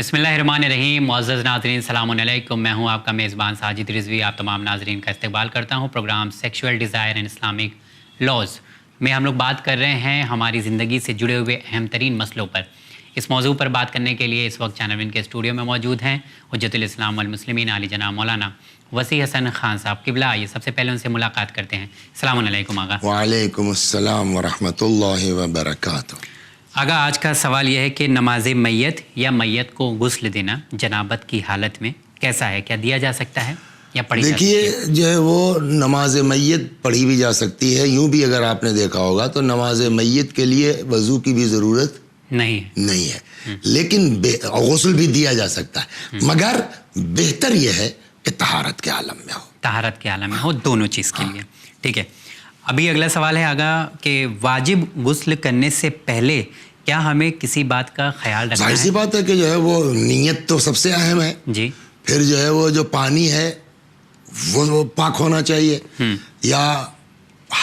بسم اللہ الرحمن الرحیم. معزز ناظرین السلام علیکم. میں ہوں آپ کا میزبان ساجد رضوی. آپ تمام ناظرین کا استقبال کرتا ہوں. Programme sexual desire and Islamic laws میں ہم لوگ بات کر رہے ہیں ہماری زندگی سے جڑے ہوئے اہم ترین مسئلوں پر. اس موضوع پر بات کرنے کے لیے اس وقت چینل ون کے اسٹوڈیو میں موجود ہیں حجت الاسلام والمسلمین علی جناب مولانا وسیع حسن خان صاحب. قبلہ آئیے سب سے پہلے ان سے ملاقات کرتے ہیں. السلام علیکم آغا. وعلیکم السلام ورحمۃ اللہ وبرکاتہ. آغا آج کا سوال یہ ہے کہ نماز میت یا میت کو غسل دینا جنابت کی حالت میں کیسا ہے؟ کیا دیا جا سکتا ہے یا پڑھی جا سکتی ہے؟ دیکھیے جو ہے وہ نماز میت پڑھی بھی جا سکتی ہے. یوں بھی اگر آپ نے دیکھا ہوگا تو نماز میت کے لیے وضو کی بھی ضرورت نہیں ہے لیکن غسل بھی دیا جا سکتا ہے. مگر بہتر یہ ہے کہ طہارت کے عالم میں ہو. طہارت کے عالم میں ہو دونوں چیز کے لیے. ٹھیک ہے. ابھی اگلا سوال ہے آگا کہ واجب غسل کرنے سے پہلے کیا ہمیں کسی بات کا خیال رکھنا ہے؟ ظاہر سی بات ہے کہ جو ہے وہ نیت تو سب سے اہم ہے. جی. پھر جو ہے وہ جو پانی ہے وہ پاک ہونا چاہیے یا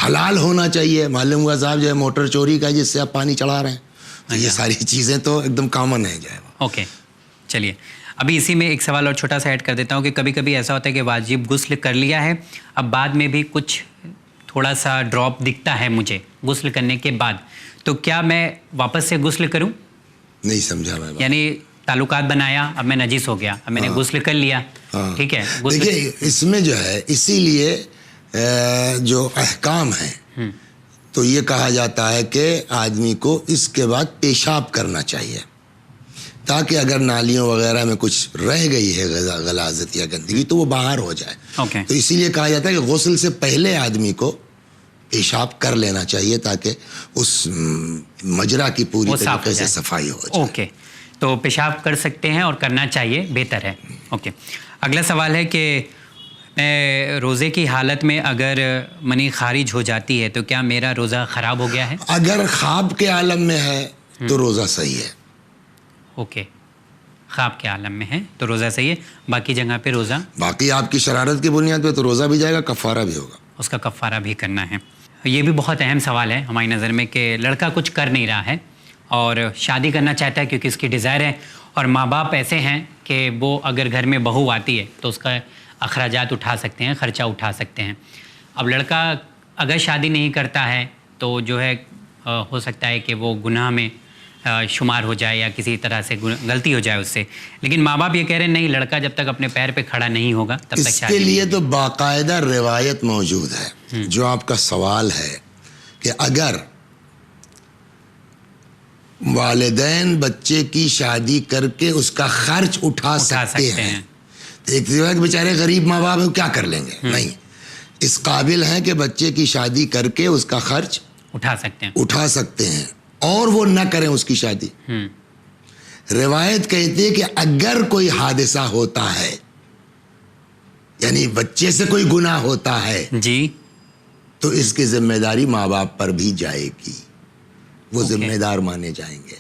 حلال ہونا چاہیے. معلوم ہوا صاحب جو ہے موٹر چوری کا جس سے آپ پانی چڑھا رہے ہیں یہ ساری چیزیں تو ایک دم کامن ہے جو ہے. اوکے چلیے ابھی اسی میں ایک سوال اور چھوٹا سا ایڈ کر دیتا ہوں کہ کبھی کبھی ایسا ہوتا ہے کہ واجب غسل کر لیا ہے اب بعد میں بھی کچھ تھوڑا سا ڈراپ دکھتا ہے مجھے غسل کرنے کے بعد تو کیا میں واپس سے غسل کروں؟ نہیں سمجھا میں. یعنی تعلقات بنایا اب میں نجس ہو گیا اب میں نے غسل کر لیا. ٹھیک ہے. دیکھیے اس میں جو ہے اسی لیے جو احکام ہیں تو یہ کہا جاتا ہے کہ آدمی کو اس کے بعد پیشاب کرنا چاہیے تاکہ اگر نالیوں وغیرہ میں کچھ رہ گئی ہے غلاظت یا گندگی تو وہ باہر ہو جائے. تو اسی لیے کہا جاتا ہے کہ غسل سے پہلے آدمی کو پیشاب کر لینا چاہیے تاکہ اس مجرا کی پوری طریقے سے صفائی ہو جائے. اوکے تو پیشاب کر سکتے ہیں اور کرنا چاہیے بہتر ہے. اوکے اگلا سوال ہے کہ روزے کی حالت میں اگر منی خارج ہو جاتی ہے تو کیا میرا روزہ خراب ہو گیا ہے؟ اگر خواب کے عالم میں ہے تو روزہ صحیح ہے. اوکے خواب کے عالم میں ہے تو روزہ صحیح ہے. باقی جگہ پہ روزہ باقی آپ کی شرارت کی بنیاد پہ تو روزہ بھی جائے گا کفارہ بھی ہوگا. اس کا کفارہ بھی کرنا ہے. یہ بھی بہت اہم سوال ہے ہماری نظر میں کہ لڑکا کچھ کر نہیں رہا ہے اور شادی کرنا چاہتا ہے کیونکہ اس کی ڈیزائر ہے اور ماں باپ ایسے ہیں کہ وہ اگر گھر میں بہو آتی ہے تو اس کا اخراجات اٹھا سکتے ہیں خرچہ اٹھا سکتے ہیں. اب لڑکا اگر شادی نہیں کرتا ہے تو جو ہے ہو سکتا ہے کہ وہ گناہ میں شمار ہو جائے یا کسی طرح سے غلطی ہو جائے اس سے. لیکن ماں باپ یہ کہہ رہے ہیں نہیں لڑکا جب تک اپنے پیر پہ کھڑا نہیں ہوگا تب تک شادی. اس کے لیے تو باقاعدہ روایت موجود ہے. جو آپ کا سوال ہے کہ اگر والدین بچے کی شادی کر کے اس کا خرچ اٹھا سکتے ہیں تو ایک بیچارے غریب ماں باپ کیا کر لیں گے؟ نہیں اس قابل ہیں کہ بچے کی شادی کر کے اس کا خرچ اٹھا سکتے ہیں اور وہ نہ کریں اس کی شادی. روایت کہتی ہے کہ اگر کوئی حادثہ ہوتا ہے یعنی بچے سے کوئی گناہ ہوتا ہے جی تو اس کی ذمہ داری ماں باپ پر بھی جائے گی. وہ ذمہ دار مانے جائیں گے.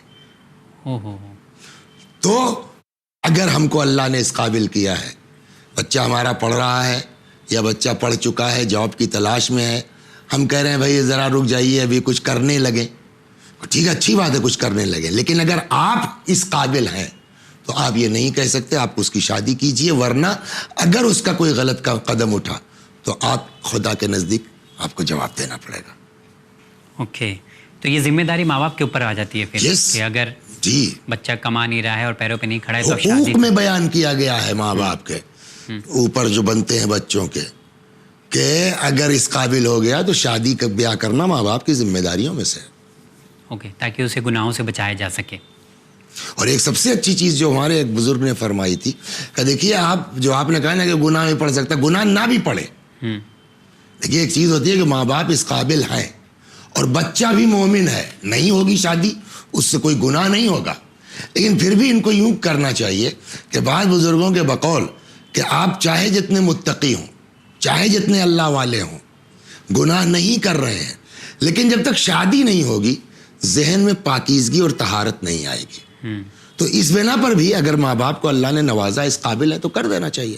تو اگر ہم کو اللہ نے اس قابل کیا ہے بچہ ہمارا پڑھ رہا ہے یا بچہ پڑھ چکا ہے جاب کی تلاش میں ہے ہم کہہ رہے ہیں بھائی ذرا رک جائیے ابھی کچھ کرنے لگیں ٹھیک ہے اچھی بات ہے کچھ کرنے لگے لیکن اگر آپ اس قابل ہیں تو آپ یہ نہیں کہہ سکتے آپ اس کی شادی کیجئے ورنہ اگر اس کا کوئی غلط قدم اٹھا تو آپ خدا کے نزدیک آپ کو جواب دینا پڑے گا. اوکے تو یہ ذمہ داری ماں باپ کے اوپر آ جاتی ہے پھر کہ اگر بچہ کما نہیں رہا ہے اور پیروں پہ نہیں کھڑا ہے تو حقوق میں بیان کیا گیا ہے ماں باپ کے اوپر جو بنتے ہیں بچوں کے کہ اگر اس قابل ہو گیا تو شادی کا بیاہ کرنا ماں باپ کی ذمہ داریوں میں سے. اوکے تاکہ اسے گناہوں سے بچایا جا سکے. اور ایک سب سے اچھی چیز جو ہمارے ایک بزرگ نے فرمائی تھی کہ دیکھیے آپ نے کہا نا کہ گناہ میں پڑھ سکتا گناہ نہ بھی پڑھے. دیکھیے ایک چیز ہوتی ہے کہ ماں باپ اس قابل ہیں اور بچہ بھی مومن ہے نہیں ہوگی شادی اس سے کوئی گناہ نہیں ہوگا لیکن پھر بھی ان کو یوں کرنا چاہیے کہ بعض بزرگوں کے بقول کہ آپ چاہے جتنے متقی ہوں چاہے جتنے اللہ والے ہوں گناہ نہیں کر رہے ہیں لیکن جب تک شادی نہیں ہوگی ذہن میں پاکیزگی اور طہارت نہیں آئے گی. تو اس بنا پر بھی اگر ماں باپ کو اللہ نے نوازا اس قابل ہے تو کر دینا چاہیے.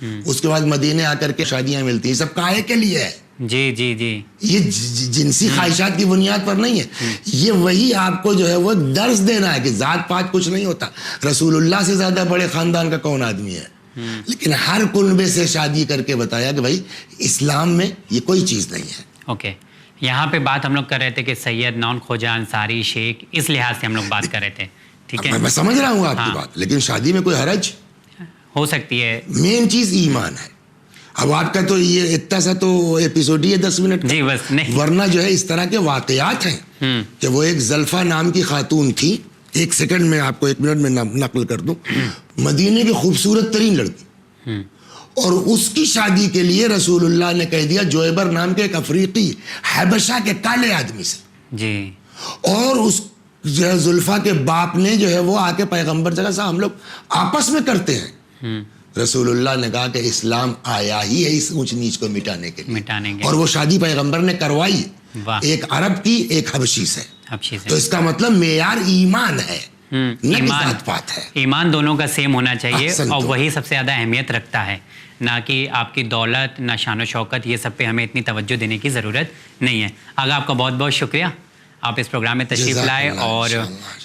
اس کے بعد مدینے آ کر کے شادیاں ملتی ہیں. سب کاہے کے لیے ہے؟ جی جی جی. یہ جنسی خواہشات کی بنیاد پر نہیں ہے. یہ وہی آپ کو جو ہے وہ درس دینا ہے کہ ذات پات کچھ نہیں ہوتا. رسول اللہ سے زیادہ بڑے خاندان کا کون آدمی ہے؟ لیکن ہر کنبے سے شادی کر کے بتایا کہ بھائی اسلام میں یہ کوئی چیز نہیں ہے. اوکے. یہاں پہ بات ہم لوگ کر رہے تھے کہ سید، نان خواجہ، انصاری، شیخ، اس لحاظ سے ہم لوگ بات کر رہے تھے. ٹھیک ہے، میں سمجھ رہا ہوں آپ کی بات، لیکن شادی میں کوئی حرج ہو سکتی ہے. مین چیز ایمان ہے. اب آپ کا تو یہ اتنا سا تو ایپیسوڈ ہی ہے 10 منٹ جی بس نہیں. ورنہ جو ہے اس طرح کے واقعات ہیں کہ وہ ایک زلفا نام کی خاتون تھی. ایک سیکنڈ میں آپ کو 1 منٹ میں نقل کر دوں. مدینے کی خوبصورت ترین لڑکی، اور اس کی شادی کے لیے رسول اللہ نے کہہ دیا جویبر نام کے ایک افریقی حبشہ کے کالے آدمی سے. جی. اور اس جو ہے زلفا کے باپ نے جو ہے وہ آ کے پیغمبر جگہ سے ہم لوگ آپس میں کرتے ہیں. رسول اللہ نے کہا کہ اسلام آیا ہی ہے اس اونچ نیچ کو مٹانے کے لیے، اور وہ شادی پیغمبر نے کروائی. ایک عرب کی، ایک حبشی سے. تو اس کا مطلب معیار ایمان ہے، نہ کہ ذات پات ہے. ایمان دونوں کا سیم ہونا چاہیے، اور وہی سب سے زیادہ اہمیت رکھتا ہے، نہ کہ آپ کی دولت، نہ شان و شوکت. یہ سب پہ ہمیں اتنی توجہ دینے کی ضرورت نہیں ہے. آگا آپ کا بہت بہت شکریہ، آپ اس پروگرام میں تشریف لائے. اور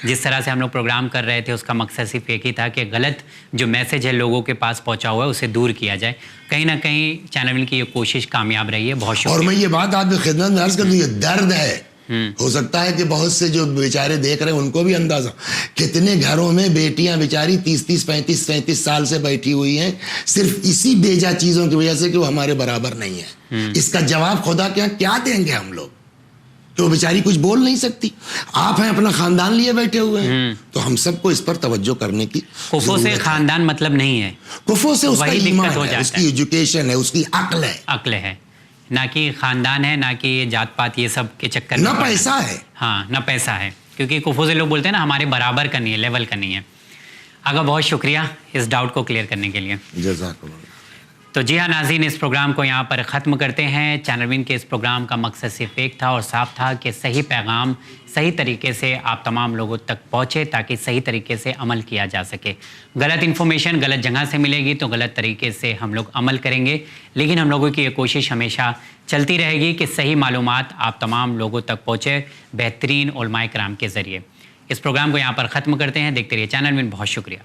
جس طرح سے ہم لوگ پروگرام کر رہے تھے اس کا مقصد صرف ایک ہی تھا کہ غلط جو میسج ہے لوگوں کے پاس پہنچا ہوا ہے اسے دور کیا جائے. کہیں نہ کہیں چینل کی یہ کوشش کامیاب رہی ہے. بہت شکریہ. اور میں یہ بات آپ کی خدمت میں عرض کر دوں، یہ درد ہے. ہو سکتا ہے کہ بہت سے جو بیچارے دیکھ رہے ہیں ان کو بھی اندازہ، کتنے گھروں میں بیٹیاں بیچاری 30 35 سال سے بیٹھی ہوئی ہیں صرف اسی بیجا چیزوں کی وجہ سے کہ وہ ہمارے برابر نہیں ہے. اس کا جواب خدا کے یہاں کیا دیں گے ہم لوگ؟ کہ وہ بیچاری کچھ بول نہیں سکتی. آپ ہیں اپنا خاندان لیے بیٹھے ہوئے ہیں، تو ہم سب کو اس پر توجہ کرنے کی. کفو سے خاندان مطلب نہیں ہے، کفو سے اس کا ایمان ہے، اس کی ایجوکیشن ہے، اس کی عقل ہے. عقل ہے، نہ کہ خاندان ہے، نہ کہ یہ جات پات یہ سب کے چکر نہ پیسہ ہے. ہاں، نہ پیسہ ہے. کیونکہ کفو سے لوگ بولتے ہیں نا ہمارے برابر کا نہیں ہے، لیول کا نہیں ہے. آگا بہت شکریہ اس ڈاؤٹ کو کلیئر کرنے کے لیے. جزاک اللہ. تو جی ہاں ناظرین، اس پروگرام کو یہاں پر ختم کرتے ہیں. چینل ون کے اس پروگرام کا مقصد صرف ایک تھا اور صاف تھا کہ صحیح پیغام صحیح طریقے سے آپ تمام لوگوں تک پہنچے تاکہ صحیح طریقے سے عمل کیا جا سکے. غلط انفارمیشن غلط جگہ سے ملے گی تو غلط طریقے سے ہم لوگ عمل کریں گے، لیکن ہم لوگوں کی یہ کوشش ہمیشہ چلتی رہے گی کہ صحیح معلومات آپ تمام لوگوں تک پہنچے بہترین علماء کرام کے ذریعے. اس پروگرام کو یہاں پر ختم کرتے ہیں. دیکھتے رہیے چینل ون. بہت شکریہ.